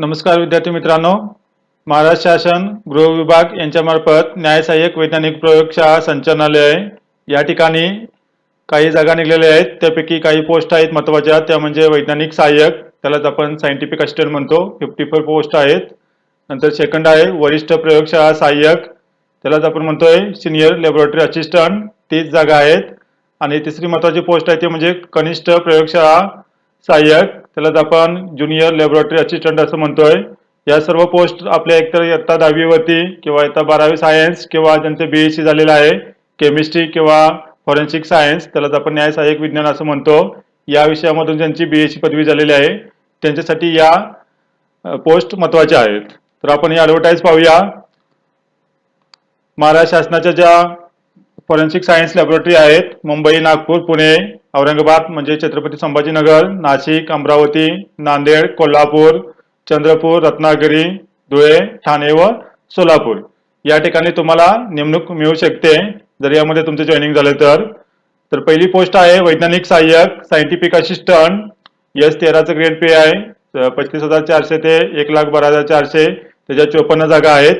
नमस्कार विद्यार्थी मित्रांनो, महाराष्ट्र शासन गृह विभाग यांच्यामार्फत न्याय सहाय्यक वैज्ञानिक प्रयोगशाळा संचालनालय या ठिकाणी काही जागा निघलेल्या आहेत. त्यापैकी काही पोस्ट आहेत महत्त्वाच्या, त्या म्हणजे वैज्ञानिक सहाय्यक, त्यालाच आपण सायंटिफिक असिस्टंट म्हणतो. 54 पोस्ट आहेत. नंतर सेकंड आहे वरिष्ठ प्रयोगशाळा सहाय्यक, त्यालाच आपण म्हणतोय सिनियर लॅबोरेटरी असिस्टंट, 30 जागा आहेत. आणि तिसरी महत्त्वाची पोस्ट आहे ती म्हणजे कनिष्ठ प्रयोगशाळा सहाय्यक, त्यालाच आपण ज्युनियर लॅबोरेटरी असिस्टंट असं म्हणतोय. या सर्व पोस्ट आपल्या एकतर इयत्ता 10वी वरती किंवा इयत्ता 12वी सायन्स किंवा ज्यांचे बीएससी झालेलं आहे केमिस्ट्री किंवा फॉरेन्सिक सायन्स, त्यालाच आपण न्याय सहाय्यक विज्ञान असं म्हणतो, या विषयामधून ज्यांची बीएससी पदवी झालेली आहे त्यांच्यासाठी या पोस्ट महत्त्वाच्या आहेत. तर आपण ही ॲडव्हर्टाइज पाहूया. महाराष्ट्र शासनाच्या ज्या फॉरेन्सिक सायन्स लॅबोरेटरी आहेत मुंबई, नागपूर, पुणे, औरंगाबाद म्हणजे छत्रपती संभाजीनगर, नाशिक, अमरावती, नांदेड, कोल्हापूर, चंद्रपूर, रत्नागिरी, धुळे, ठाणे व सोलापूर या ठिकाणी तुम्हाला नेमणूक मिळू शकते जर यामध्ये तुमचे जॉईनिंग झाले तर पहिली पोस्ट आहे वैज्ञानिक सहाय्यक सायंटिफिक असिस्टंट. S13चं ग्रेड पे आहे. 35,400 ते 1,12,400, त्याच्या 54 जागा आहेत.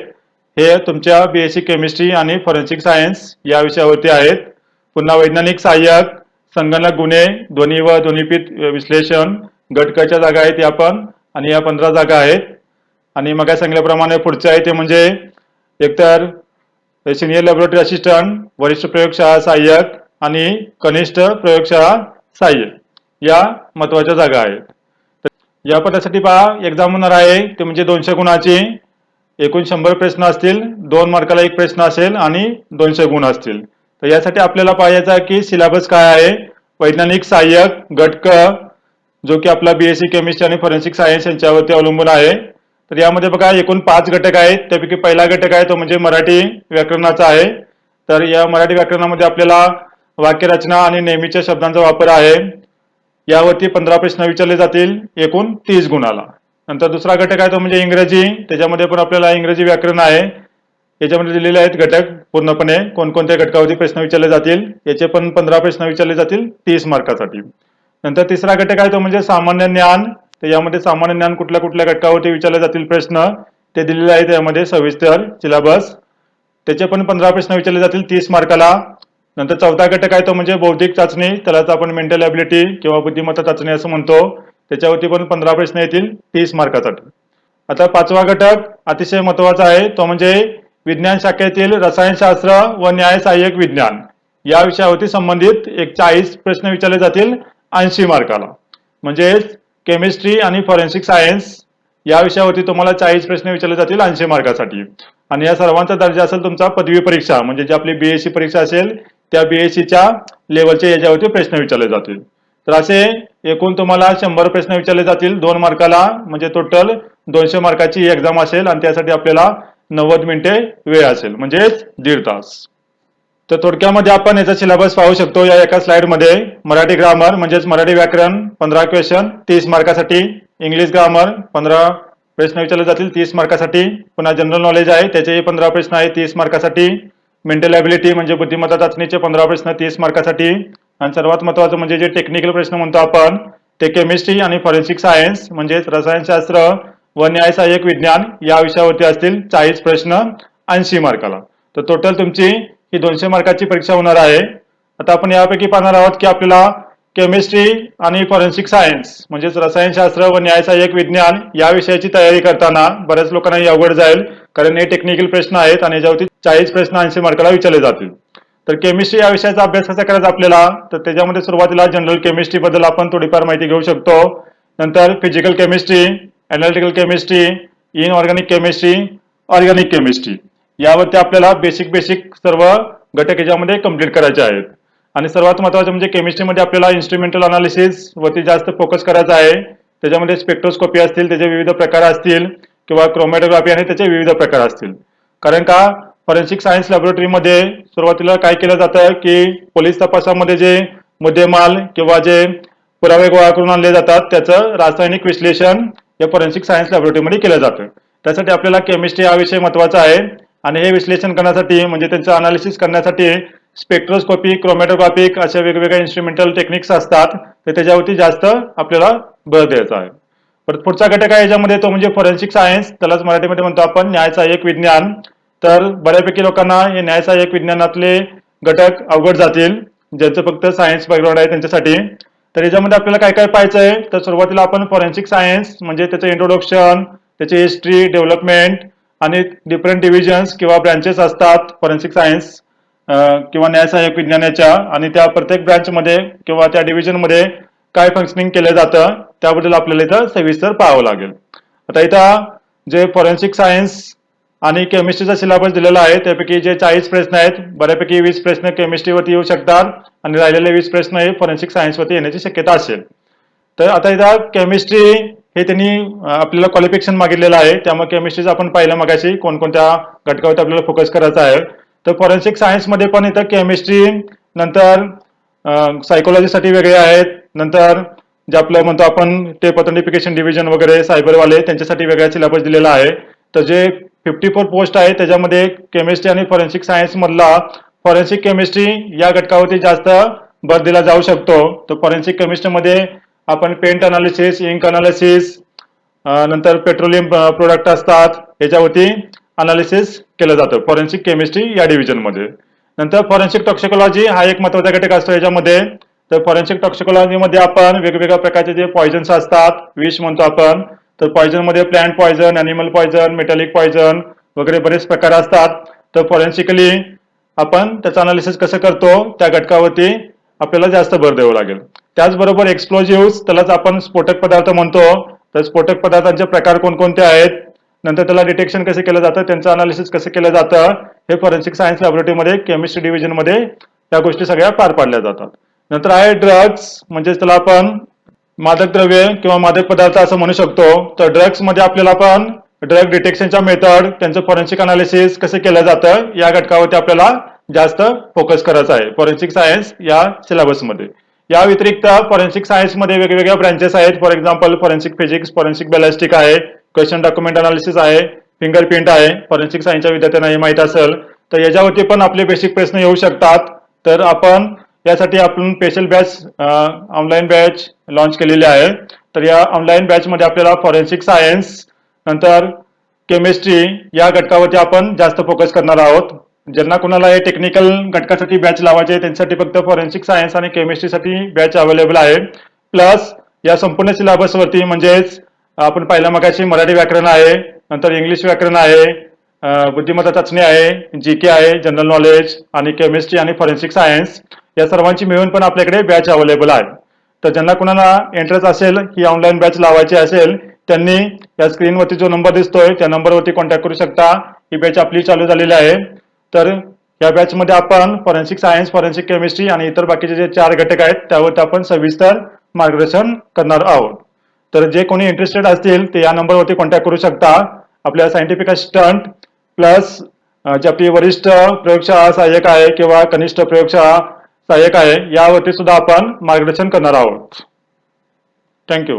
हे तुमच्या बीएससी केमिस्ट्री आणि फॉरेन्सिक सायन्स या विषयावरती आहेत. पुन्हा वैज्ञानिक सहाय्यक संगणक गुन्हे, ध्वनी व ध्वनिपीत विश्लेषण, गटकच्या जागा आहेत या पण, आणि या 15 जागा आहेत. आणि मग सांगितल्याप्रमाणे पुढचे आहे ते म्हणजे एकतर सिनियर लॅबोरेटरी असिस्टंट, वरिष्ठ प्रयोगशाळा सहाय्यक आणि कनिष्ठ प्रयोगशाळा सहाय्यक या महत्त्वाच्या जागा आहेत. या पदासाठी पहा एक्झाम होणार आहे ते म्हणजे 200 गुणाची. एकूण 100 प्रश्न असतील, 2 मार्काला 1 प्रश्न असेल आणि 200 गुण असतील. तर यासाठी आपल्याला पाहायचं आहे की सिलेबस काय आहे. वैज्ञानिक सहाय्यक गट क, जो की आपला बीएससी केमिस्ट्री आणि फॉरेन्सिक सायन्स यांच्यावरती अवलंबून आहे. तर यामध्ये बघा एकूण 5 घटक आहेत. त्यापैकी पहिला घटक आहे तो म्हणजे मराठी व्याकरणाचा आहे. तर या मराठी व्याकरणामध्ये आपल्याला वाक्यरचना आणि नेहमीच्या शब्दांचा वापर आहे. यावरती 15 प्रश्न विचारले जातील एकूण 30 गुणाला. नंतर दुसरा घटक आहे तो म्हणजे इंग्रजी. त्याच्यामध्ये पण आपल्याला इंग्रजी व्याकरण आहे. याच्यामध्ये दिलेले आहेत घटक पूर्णपणे कोणकोणत्या घटकावरती प्रश्न विचारले जातील. याचे पण 15 प्रश्न विचारले जातील 30 मार्कासाठी. नंतर तिसरा घटक आहे तो म्हणजे सामान्य ज्ञान. तर यामध्ये सामान्य ज्ञान कुठल्या कुठल्या घटकावरती विचारले जातील प्रश्न ते दिलेले आहेत. यामध्ये सविस्तर सिलेबस, त्याचे पण 15 प्रश्न विचारले जातील 30 मार्काला. नंतर चौथा घटक आहे तो म्हणजे बौद्धिक चाचणी, त्यालाच आपण मेंटल ॲबिलिटी किंवा बुद्धिमत्ता चाचणी असं म्हणतो. त्याच्यावरती पण 15 प्रश्न येतील 30 मार्कासाठी. आता पाचवा घटक अतिशय महत्त्वाचा आहे तो म्हणजे विज्ञान शाखेतील रसायनशास्त्र व न्याय सहाय्यक विज्ञान या विषयावरती संबंधित 40 प्रश्न विचारले जातील 80 मार्काला. म्हणजेच केमिस्ट्री आणि फॉरेन्सिक सायन्स या विषयावरती तुम्हाला 40 प्रश्न विचारले जातील 80 मार्कासाठी. आणि या सर्वांचा दर्जा असेल तुमचा पदवी परीक्षा, म्हणजे जी आपली बीएससी परीक्षा असेल त्या बीएससीच्या लेवलच्या याच्यावरती प्रश्न विचारले जातील. तर असे एकूण तुम्हाला 100 प्रश्न विचारले जातील 2 मार्काला, म्हणजे टोटल 200 मार्काची एक्झाम असेल आणि त्यासाठी आपल्याला 90 मिनिटे वेळ असेल, म्हणजेच 1.5 तास. तर थोडक्यामध्ये आपण याचा सिलेबस पाहू शकतो या एका स्लाइडमध्ये. मराठी ग्रामर म्हणजेच मराठी व्याकरण 15 क्वेश्चन 30 मार्कासाठी. इंग्लिश ग्रामर 15 प्रश्न विचारले जातील 30 मार्कासाठी. पुन्हा जनरल नॉलेज आहे त्याचेही 15 प्रश्न आहेत 30 मार्कासाठी. मेंटल ॲबिलिटी म्हणजे बुद्धिमत्ता चाचणीचे 15 प्रश्न 30 मार्कासाठी. आणि सर्वात महत्त्वाचं म्हणजे जे टेक्निकल प्रश्न म्हणतो आपण ते केमिस्ट्री आणि फॉरेन्सिक सायन्स म्हणजेच रसायनशास्त्र व न्याय सहाय्यक विज्ञान या विषयावरती असतील 40 प्रश्न 80 मार्काला. तर टोटल तुमची ही 200 मार्काची परीक्षा होणार आहे. आता आपण यापैकी पाहणार आहोत की आपल्याला केमिस्ट्री आणि फॉरेन्सिक सायन्स म्हणजेच रसायनशास्त्र व न्याय सहाय्यक विज्ञान या विषयाची तयारी करताना बऱ्याच लोकांना ही अवघड जाईल, कारण हे टेक्निकल प्रश्न आहेत आणि याच्यावरती 40 प्रश्न 80 मार्काला विचारले जातील. तर केमिस्ट्री या विषयाचा अभ्यास कसा करायचा आपल्याला, तर त्याच्यामध्ये सुरुवातीला जनरल केमिस्ट्री बद्दल आपण थोडीफार माहिती घेऊ शकतो. नंतर physical chemistry, analytical chemistry, inorganic chemistry, organic chemistry यावरती आपल्याला बेसिक सर्व घटक याच्यामध्ये कम्प्लीट करायचे आहेत. आणि सर्वात महत्त्वाचं म्हणजे केमिस्ट्रीमध्ये आपल्याला इन्स्ट्रुमेंटल अनालिसिस वरती जास्त फोकस करायचा आहे. त्याच्यामध्ये स्पेक्ट्रोस्कोपी असतील, त्याचे विविध प्रकार असतील, किंवा क्रोमॅटोग्राफी आणि त्याचे विविध प्रकार असतील. कारण का फॉरेन्सिक सायन्स लॅबोरेटरीमध्ये सुरुवातीला काय केलं जातं की पोलीस तपासामध्ये जे मुद्देमाल किंवा जे पुरावे गोळा करून आणले जातात त्याचं रासायनिक विश्लेषण या फॉरेन्सिक सायन्स लॅबोरेटरीमध्ये केलं जातं. त्यासाठी आपल्याला केमिस्ट्री हा विषय महत्त्वाचा आहे. आणि हे विश्लेषण करण्यासाठी म्हणजे त्यांचं अनालिसिस करण्यासाठी स्पेक्ट्रोस्कोपी, क्रोमॅटोग्राफिक अशा वेगवेगळ्या इन्स्ट्रुमेंटल टेक्निक्स असतात, तर त्याच्यावरती जास्त आपल्याला भर द्यायचा आहे. परत पुढचा घटक आहे याच्यामध्ये तो म्हणजे फॉरेन्सिक सायन्स, त्यालाच मराठीमध्ये म्हणतो आपण न्याय सहाय्यक विज्ञान. तर बऱ्यापैकी लोकांना हे न्याय सहाय्यक विज्ञानातले घटक अवघड जातील, ज्यांचं फक्त सायन्स बॅकग्राऊंड आहे त्यांच्यासाठी. तर याच्यामध्ये आपल्याला काय काय पाहायचं आहे, तर सुरुवातीला आपण फॉरेन्सिक सायन्स म्हणजे त्याचं इंट्रोडक्शन, त्याची हिस्ट्री, डेव्हलपमेंट आणि डिफरंट डिव्हिजन्स किंवा ब्रँचेस असतात फॉरेन्सिक सायन्स किंवा न्याय सहाय्यक विज्ञानाच्या, आणि त्या प्रत्येक ब्रँचमध्ये किंवा त्या डिव्हिजनमध्ये काय फंक्शनिंग केलं जातं त्याबद्दल आपल्याला इथं सविस्तर पाहावं लागेल. आता इथं जे फॉरेन्सिक सायन्स आणि केमिस्ट्रीचा सिलेबस दिलेला आहे त्यापैकी जे 40 प्रश्न आहेत, बऱ्यापैकी 20 प्रश्न केमिस्ट्रीवरती येऊ शकतात आणि राहिलेले 20 प्रश्न हे फॉरेन्सिक सायन्सवरती येण्याची शक्यता असेल. तर आता इथं केमिस्ट्री हे त्यांनी आपल्याला क्वालिफिकेशन मागितलेलं आहे, त्यामुळे केमिस्ट्रीचं आपण पाहिलं मगाशी कोणकोणत्या घटकावरती आपल्याला फोकस करायचा आहे. तर फॉरेन्सिक सायन्समध्ये पण इथं केमिस्ट्री, नंतर सायकोलॉजीसाठी वेगळे आहेत, नंतर जे आपलं म्हणतो आपण टेप ऑथेंटिफिकेशन डिव्हिजन वगैरे सायबरवाले त्यांच्यासाठी वेगळा सिलेबस दिलेला आहे. तर जे 54 पोस्ट आहे त्याच्यामध्ये केमिस्ट्री आणि फॉरेन्सिक सायन्स मधला फॉरेन्सिक केमिस्ट्री या घटकावरती जास्त भर दिला जाऊ शकतो. तर फॉरेन्सिक केमिस्ट्रीमध्ये आपण पेंट अनालिसिस, इंक अनालिसिस, नंतर पेट्रोलियम प्रोडक्ट असतात याच्यावरती अनालिसिस केलं जातं फॉरेन्सिक केमिस्ट्री या डिव्हिजनमध्ये. नंतर फॉरेन्सिक टॉक्सिकोलॉजी हा एक महत्वाचा घटक असतो याच्यामध्ये. तर फॉरेन्सिक टॉक्सिकोलॉजीमध्ये आपण वेगवेगळ्या प्रकारचे जे पॉयझन्स असतात, विष म्हणतो आपण, तर पॉयझन मध्ये plant poison, animal poison, metallic poison वगैरे बरेच प्रकार असतात. तर फॉरेन्सिकली आपण त्याचं अनालिसिस कसं करतो त्या घटकावरती आपल्याला जास्त भर द्यावं लागेल. त्याचबरोबर एक्सप्लोजिव्ह, त्यालाच आपण स्फोटक पदार्थ म्हणतो, तर स्फोटक पदार्थांचे प्रकार कोणकोणते आहेत, नंतर त्याला डिटेक्शन कसं केलं जातं, त्यांचं अनालिसिस कसं केलं जातं, हे फॉरेन्सिक सायन्स लॅबोरेटरीमध्ये केमिस्ट्री डिव्हिजनमध्ये त्या गोष्टी सगळ्या पार पाडल्या जातात. नंतर आहे ड्रग्स, म्हणजे त्याला आपण मादक द्रव्य किंवा मादक पदार्थ असं म्हणू शकतो. तर ड्रग्स मध्ये आपल्याला पण ड्रग डिटेक्शनच्या मेथड, त्यांचं फॉरेन्सिक अनालिसिस कसं केलं जातं या घटकावरती आपल्याला जास्त फोकस करायचा आहे फॉरेन्सिक सायन्स या सिलेबसमध्ये. या व्यतिरिक्त फॉरेन्सिक सायन्समध्ये वेगवेगळ्या ब्रँचेस आहेत. For example forensic physics, forensic ballistic आहे, क्वेश्चन डॉक्युमेंट अनालिसिस आहे, फिंगरप्रिंट आहे. फॉरेन्सिक सायन्सच्या विद्यार्थ्यांना हे माहित असेल. तर याच्यावरती पण आपले बेसिक प्रश्न येऊ शकतात. तर आपण यासाठी आपण special batch, online batch launch केलेली आहे. तर या ऑनलाईन बॅच मध्ये आपल्याला फॉरेन्सिक सायन्स, नंतर केमिस्ट्री या घटकावरती आपण जास्त फोकस करणार आहोत. ज्यांना कोणाला हे टेक्निकल घटकासाठी बॅच लावायचे आहे त्यांच्यासाठी फक्त फॉरेन्सिक सायन्स आणि केमिस्ट्रीसाठी बॅच अवेलेबल आहे. प्लस या संपूर्ण सिलेबसवरती म्हणजेच आपण पहिल्या मगाशी मराठी व्याकरण आहे, नंतर इंग्लिश व्याकरण आहे, बुद्धिमत्ता चाचणी आहे, जीके आहे, जनरल नॉलेज आणि केमिस्ट्री आणि फॉरेन्सिक सायन्स या सर्वांची मिळून पण आपल्याकडे बॅच अवेलेबल आहे. तर ज्यांना कोणाला इंटरेस्ट असेल ही ऑनलाईन बॅच लावायची असेल त्यांनी या स्क्रीनवरती जो नंबर दिसतोय त्या नंबरवरती कॉन्टॅक्ट करू शकता. ही बॅच आपली चालू झालेली आहे. तर या बॅच मध्ये आपण फॉरेन्सिक सायन्स, फॉरेन्सिक केमिस्ट्री आणि इतर बाकीचे जे 4 घटक आहेत त्यावरती आपण सविस्तर मार्गदर्शन करणार आहोत. तर जे कोणी इंटरेस्टेड असतील ते या नंबरवरती कॉन्टॅक्ट करू शकता. आपल्या सायंटिफिक असिस्टंट प्लस जे आपली वरिष्ठ प्रयोगशाळा सहाय्यक आहे किंवा कनिष्ठ प्रयोगशाळा सहाय्यक आहे यावरती सुद्धा आपण मार्गदर्शन करणार आहोत. थँक्यू.